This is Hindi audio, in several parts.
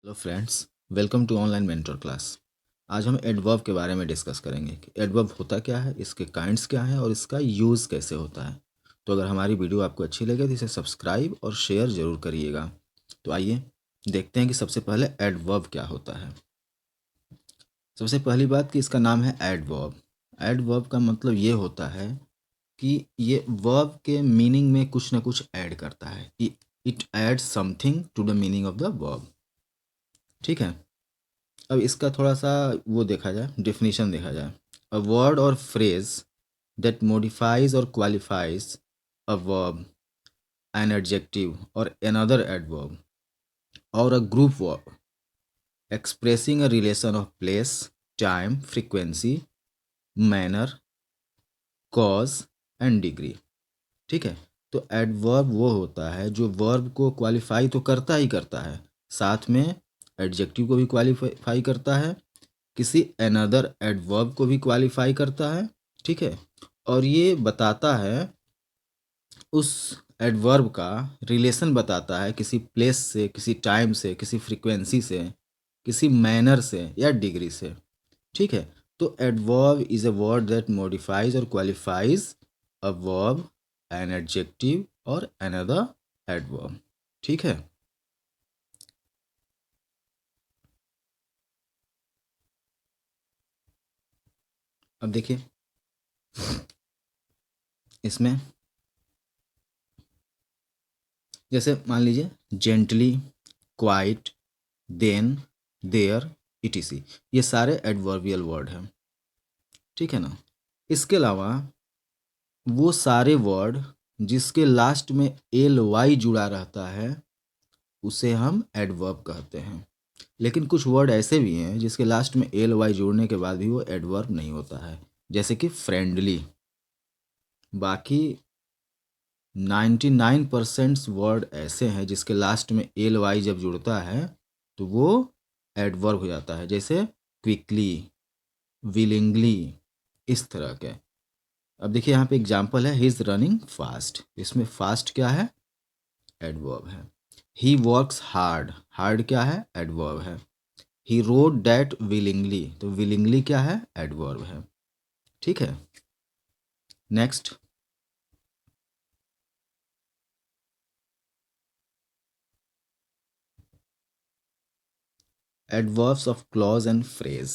Hello friends, welcome to online mentor class. आज हम एडवर्ब के बारे में डिस्कस करेंगे कि एडवर्ब होता क्या है, इसके काइंड्स क्या हैं और इसका यूज़ कैसे होता है। तो अगर हमारी वीडियो आपको अच्छी लगे तो इसे सब्सक्राइब और शेयर ज़रूर करिएगा। तो आइए देखते हैं कि सबसे पहले एडवर्ब क्या होता है। सबसे पहली बात कि इसका नाम है एडवर्ब। एडवर्ब का मतलब ये होता है कि ये वर्ब के मीनिंग में कुछ ना कुछ ऐड करता है। It adds something to the meaning of the verb. ठीक है। अब इसका थोड़ा सा वो देखा जाए, डेफिनेशन देखा जाए। अ वर्ड और फ्रेज दैट मॉडिफाइज और qualifies a verb, an adjective और another adverb or a group verb expressing a relation of place, time, frequency, manner, cause and degree। ठीक है। तो एडवर्ब वो होता है जो वर्ब को क्वालिफाई तो करता ही करता है, साथ में एडजेक्टिव को भी क्वालिफाई करता है, किसी अनदर एडवर्ब को भी क्वालिफाई करता है। ठीक है। और ये बताता है, उस एडवर्ब का रिलेशन बताता है किसी प्लेस से, किसी टाइम से, किसी फ्रीक्वेंसी से, किसी मैनर से या डिग्री से। ठीक है। तो adverb is a word that modifies और qualifies a verb, an adjective और अनदर एडवर्ब। ठीक है। अब देखिए इसमें, जैसे मान लीजिए gently, quite, then, there, etc, ये सारे एडवर्बियल वर्ड हैं। ठीक है ना। इसके अलावा वो सारे वर्ड जिसके लास्ट में एल वाई जुड़ा रहता है उसे हम एडवर्ब कहते हैं। लेकिन कुछ वर्ड ऐसे भी हैं जिसके लास्ट में एल वाई जोड़ने के बाद भी वो एडवर्ब नहीं होता है, जैसे कि फ्रेंडली। बाकी 99% वर्ड ऐसे हैं जिसके लास्ट में एल वाई जब जुड़ता है तो वो एडवर्ब हो जाता है, जैसे क्विकली, विलिंगली, इस तरह के। अब देखिए यहाँ पे एग्जाम्पल है, ही इज रनिंग फास्ट। इसमें फास्ट क्या है? एडवर्ब है। ही वर्क्स हार्ड, हार्ड क्या है? एडवर्ब है। ही रोड डैट विलिंगली, तो विलिंगली क्या है? एडवर्ब है। ठीक है। Next, adverbs of clause and phrase.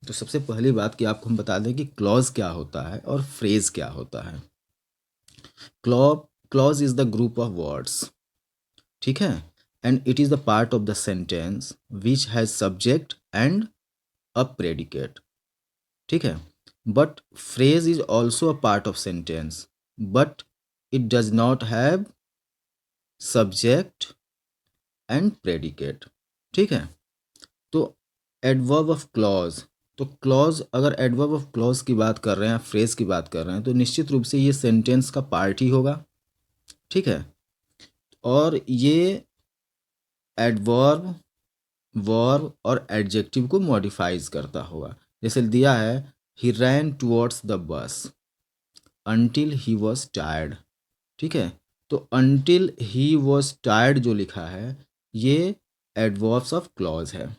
तो सबसे पहली बात कि आपको हम बता दें कि क्लॉज क्या होता है और फ्रेज क्या होता है। Clause is the group of words, ठीक है, and it is the part of the sentence which has subject and a predicate. ठीक है। But phrase is also a part of sentence, but it does not have subject and predicate. ठीक है। तो एडवर्ब ऑफ क्लॉज, तो क्लॉज, अगर एडवर्ब ऑफ क्लॉज की बात कर रहे हैं, फ्रेज की बात कर रहे हैं, तो निश्चित रूप से ये सेंटेंस का पार्ट ही होगा। ठीक है। और ये एडवर्ब, वर्ब और एडजेक्टिव को मॉडिफाइज करता होगा। जैसे दिया है, he ran towards the bus until he was tired. ठीक है। तो अंटिल ही वॉज टायर्ड जो लिखा है ये एडवर्ब्स ऑफ क्लॉज है।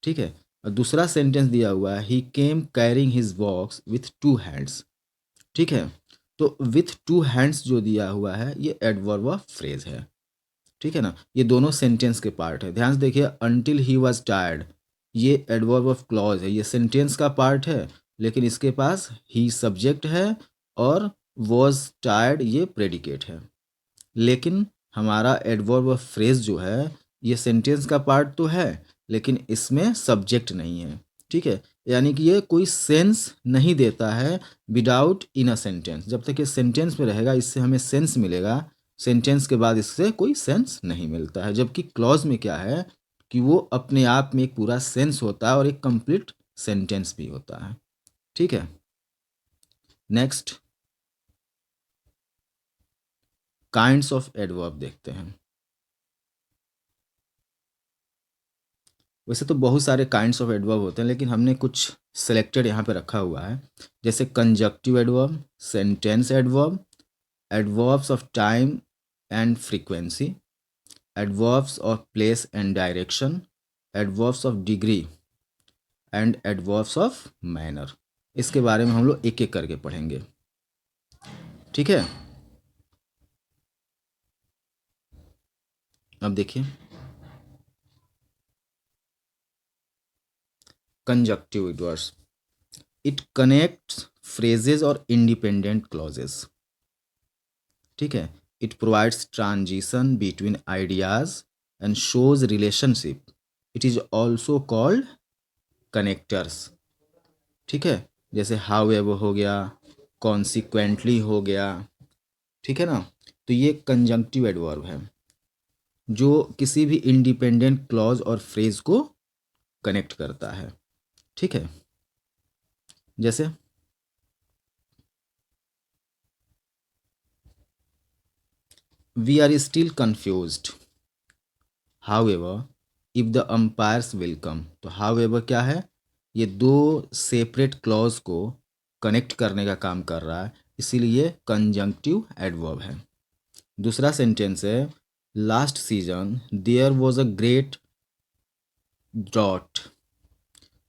ठीक है। और दूसरा सेंटेंस दिया हुआ है, he came carrying his box with two hands. ठीक है। तो विथ टू हैंड्स जो दिया हुआ है ये एडवर्ब ऑफ फ्रेज है। ठीक है ना। ये दोनों सेंटेंस के पार्ट है। ध्यान से देखिए, अंटिल ही वॉज टायर्ड ये एडवर्ब ऑफ क्लॉज है, ये सेंटेंस का पार्ट है, लेकिन इसके पास ही सब्जेक्ट है और वॉज टायर्ड ये प्रेडिकेट है। लेकिन हमारा एडवर्ब ऑफ फ्रेज जो है ये सेंटेंस का पार्ट तो है, लेकिन इसमें सब्जेक्ट नहीं है। ठीक है। यानी कि ये कोई सेंस नहीं देता है विदाउट इन अ सेंटेंस। जब तक ये सेंटेंस में रहेगा इससे हमें सेंस मिलेगा, सेंटेंस के बाद इससे कोई सेंस नहीं मिलता है। जबकि क्लॉज में क्या है कि वो अपने आप में एक पूरा सेंस होता है और एक कंप्लीट सेंटेंस भी होता है। ठीक है। नेक्स्ट, काइंड्स ऑफ एडवर्ब देखते हैं। वैसे तो बहुत सारे काइंड्स ऑफ एडवर्ब होते हैं, लेकिन हमने कुछ सेलेक्टेड यहाँ पे रखा हुआ है। जैसे conjunctive adverb, sentence adverb, adverbs of time and frequency, adverbs of place and direction, adverbs of degree and adverbs of manner. इसके बारे में हम लोग एक एक करके पढ़ेंगे, ठीक है। अब देखिए, conjunctive adverbs, it connects phrases और इंडिपेंडेंट क्लॉजेस, ठीक है। It provides transition between ideas and shows relationship. It is also called connectors, ठीक है। जैसे हाउ एवर हो गया, कॉन्सिक्वेंटली हो गया, ठीक है ना। तो ये कंजंक्टिव एडवर्ब है जो किसी भी इंडिपेंडेंट क्लॉज और फ्रेज को कनेक्ट करता है, ठीक है। जैसे we are still confused, however if the umpires will come. तो हाउएवर क्या है, ये दो सेपरेट क्लॉज को कनेक्ट करने का काम कर रहा है, इसीलिए कंजंक्टिव एडवर्ब है। दूसरा सेंटेंस है, last season there was a great drought,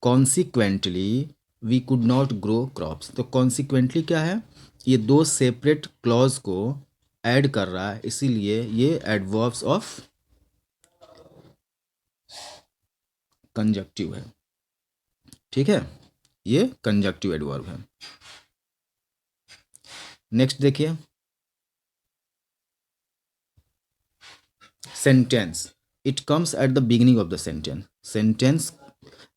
consequently we could not grow crops. तो कॉन्सिक्वेंटली क्या है, ये दो सेपरेट क्लॉज को ऐड कर रहा है, इसीलिए ये एडवर्ब्स ऑफ कंजक्टिव है, ठीक है। ये कंजक्टिव एडवर्ब है। नेक्स्ट देखिए, sentence, it comes at the beginning of the sentence. Sentence,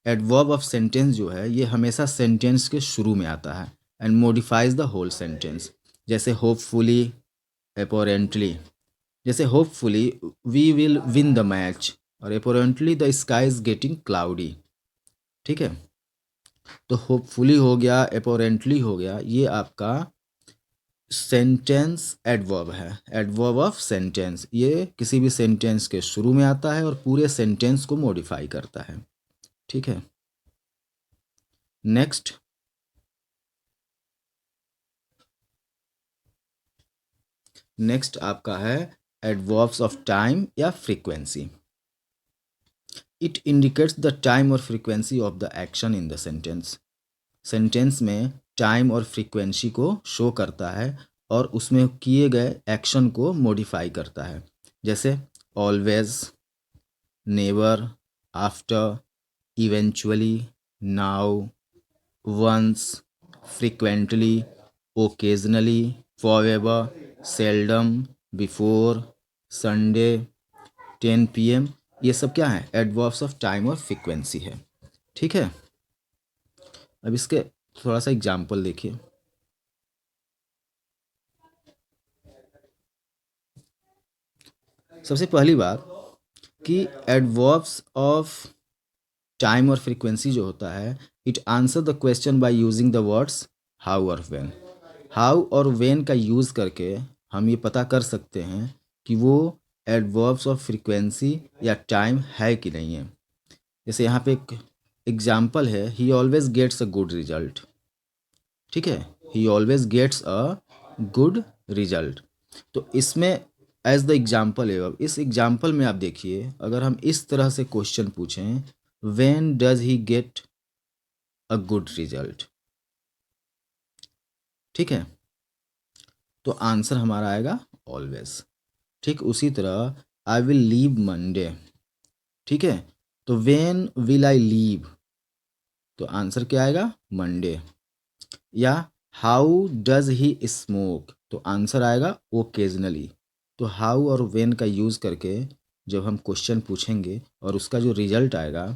adverb of sentence जो है ये हमेशा सेंटेंस के शुरू में आता है and modifies the whole sentence. जैसे होपफुली, एपोरेंटली। जैसे hopefully we will win the match, और apparently the sky is getting cloudy, ठीक है। तो होपफुली हो गया, एपोरेंटली हो गया, ये आपका सेंटेंस एडवर्ब है, एडवर्ब ऑफ सेंटेंस। ये किसी भी सेंटेंस के शुरू में आता है और पूरे सेंटेंस को मॉडिफाई करता है, ठीक है। नेक्स्ट, नेक्स्ट आपका है एडवर्ब्स ऑफ टाइम या frequency. It indicates the time और frequency of the action in the sentence. Sentence में टाइम और फ्रीक्वेंसी को शो करता है और उसमें किए गए एक्शन को मॉडिफाई करता है। जैसे always, never, after, eventually, now, once, frequently, occasionally, forever, seldom, before, Sunday, 10 PM। ये सब क्या है, एडवर्ब्स ऑफ टाइम और फ्रीक्वेंसी है, ठीक है। अब इसके थोड़ा सा एग्जाम्पल देखिए। सबसे पहली बात कि एडवर्ब्स ऑफ टाइम और फ्रीक्वेंसी जो होता है, it answer the question by using the words how और व्हेन। हाउ और व्हेन का यूज़ करके हम ये पता कर सकते हैं कि वो एडवर्ब्स ऑफ फ्रीक्वेंसी या टाइम है कि नहीं है। जैसे यहाँ पे एक एग्जाम्पल है, he always gets a good result, ठीक है। He always gets a good result. तो इसमें एज द एग्जाम्पल है, अब इस एग्जाम्पल में आप देखिए, अगर हम इस तरह से क्वेश्चन पूछें, when does he get a good result, ठीक है, तो आंसर हमारा आएगा ऑलवेज। ठीक उसी तरह आई विल लीव मंडे, ठीक है, तो व्हेन विल आई लीव, तो आंसर क्या आएगा, मंडे। या हाउ डज ही स्मोक, तो आंसर आएगा ओकेजनली। तो हाउ और व्हेन का यूज़ करके जब हम क्वेश्चन पूछेंगे और उसका जो रिजल्ट आएगा,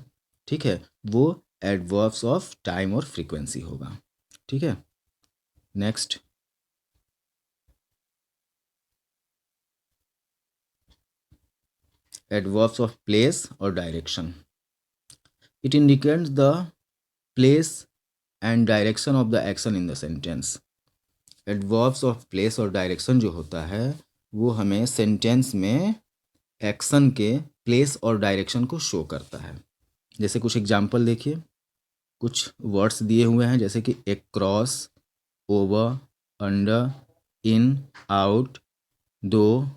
ठीक है, वो एडवर्ब्स ऑफ टाइम और फ्रीक्वेंसी होगा, ठीक है। नेक्स्ट, एडवर्ब्स ऑफ प्लेस और direction. It indicates the place and direction of the action in the sentence. Adverbs of place और डायरेक्शन जो होता है वो हमें सेंटेंस में एक्शन के प्लेस और डायरेक्शन को शो करता है। जैसे कुछ एग्जाम्पल देखिए, कुछ वर्ड्स दिए हुए हैं, जैसे कि across, over, under, in, out, through,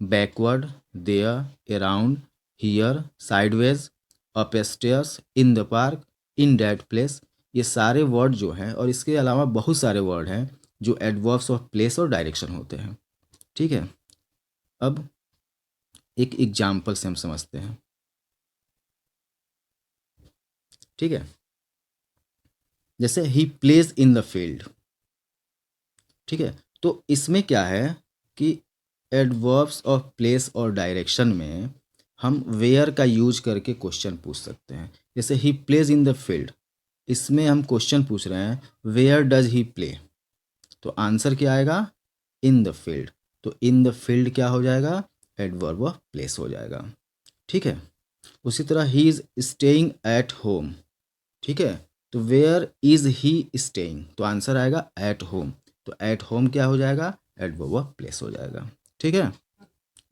backward, there, around, here, sideways, upstairs, in the park, in that place. ये सारे वर्ड जो हैं और इसके अलावा बहुत सारे वर्ड हैं जो एडवर्ब्स ऑफ प्लेस और डायरेक्शन होते हैं। ठीक है, अब एक एग्जाम्पल से हम समझते हैं। ठीक है, जैसे he plays in the field. ठीक है, तो इसमें क्या है कि एडवर्ब्स ऑफ प्लेस और डायरेक्शन में हम वेयर का यूज करके क्वेश्चन पूछ सकते हैं। जैसे he plays in the field, इसमें हम क्वेश्चन पूछ रहे हैं वेयर डज ही प्ले, तो आंसर क्या आएगा, इन द फील्ड। तो इन द फील्ड क्या हो जाएगा, एडवर्ब ऑफ प्लेस हो जाएगा। ठीक है, उसी तरह he is staying at home. ठीक है, तो वेयर इज ही स्टेइंग, तो आंसर आएगा एट होम। तो एट होम क्या हो जाएगा, एडवर्ब ऑफ प्लेस हो जाएगा। ठीक है,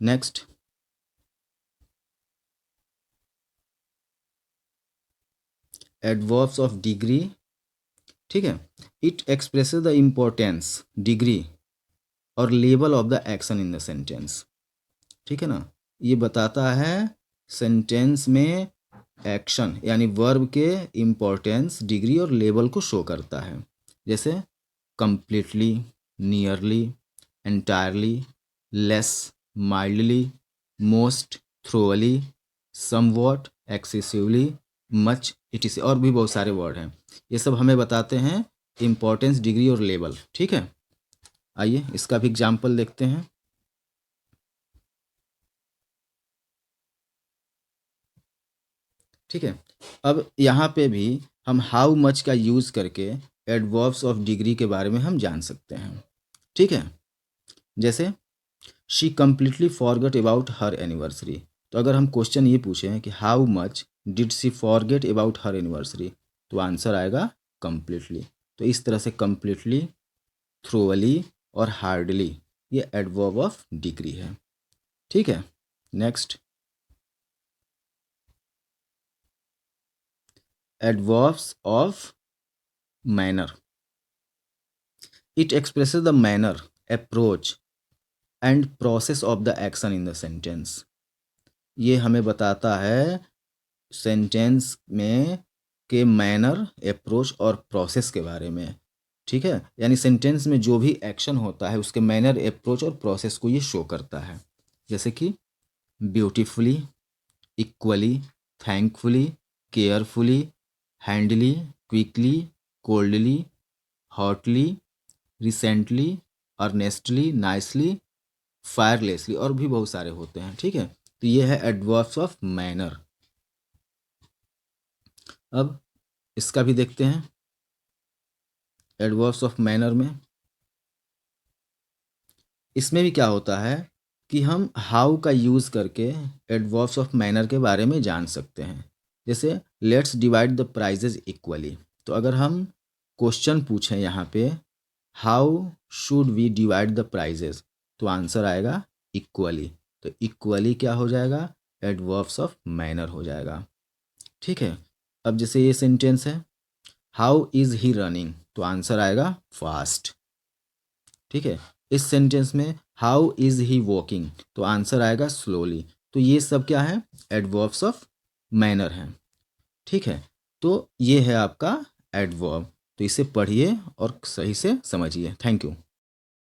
नेक्स्ट, एडवर्ब्स ऑफ डिग्री। ठीक है, it expresses the importance, degree और level of the action in the sentence. ठीक है ना, ये बताता है सेंटेंस में एक्शन यानी वर्ब के इम्पोर्टेंस, डिग्री और लेवल को शो करता है। जैसे completely, nearly, entirely, less, mildly, most, thoroughly, somewhat, excessively, much, it और भी बहुत सारे वर्ड हैं। ये सब हमें बताते हैं इम्पोर्टेंस, डिग्री और लेवल। ठीक है, आइए इसका भी एग्जाम्पल देखते हैं। ठीक है, अब यहाँ पे भी हम हाउ मच का यूज़ करके एडवर्ब्स ऑफ डिग्री के बारे में हम जान सकते हैं। ठीक है, जैसे she completely forget about her anniversary. तो अगर हम क्वेश्चन ये पूछें कि how much did she forget about her anniversary, तो आंसर आएगा कम्प्लीटली। तो इस तरह से कम्प्लीटली, थ्रोअली और हार्डली ये एडवर्ब ऑफ डिग्री है। ठीक है, next, adverbs of manner. It expresses the manner, approach and process of the action in the sentence. ये हमें बताता है सेंटेंस में के मैनर, अप्रोच और प्रोसेस के बारे में। ठीक है, यानी सेंटेंस में जो भी एक्शन होता है उसके मैनर, अप्रोच और प्रोसेस को ये शो करता है। जैसे कि beautifully, equally, thankfully, carefully, handily, quickly, coldly, hotly, recently, earnestly, nicely, fearlessly और भी बहुत सारे होते हैं। ठीक है, तो ये है एडवर्ब्स ऑफ मैनर। अब इसका भी देखते हैं, एडवर्ब्स ऑफ मैनर में इसमें भी क्या होता है कि हम हाउ का यूज़ करके एडवर्ब्स ऑफ मैनर के बारे में जान सकते हैं। जैसे let's divide the prizes equally. तो अगर हम क्वेश्चन पूछें यहाँ पे how should we divide the prizes, तो आंसर आएगा इक्वली। तो इक्वली क्या हो जाएगा, एडवर्ब्स ऑफ मैनर हो जाएगा। ठीक है, अब जैसे ये सेंटेंस है हाउ इज़ ही रनिंग, तो आंसर आएगा फास्ट। ठीक है, इस सेंटेंस में हाउ इज़ ही वॉकिंग, तो आंसर आएगा स्लोली। तो ये सब क्या है, एडवर्ब्स ऑफ मैनर हैं। ठीक है, तो ये है आपका एडवर्ब। तो इसे पढ़िए और सही से समझिए। Thank you.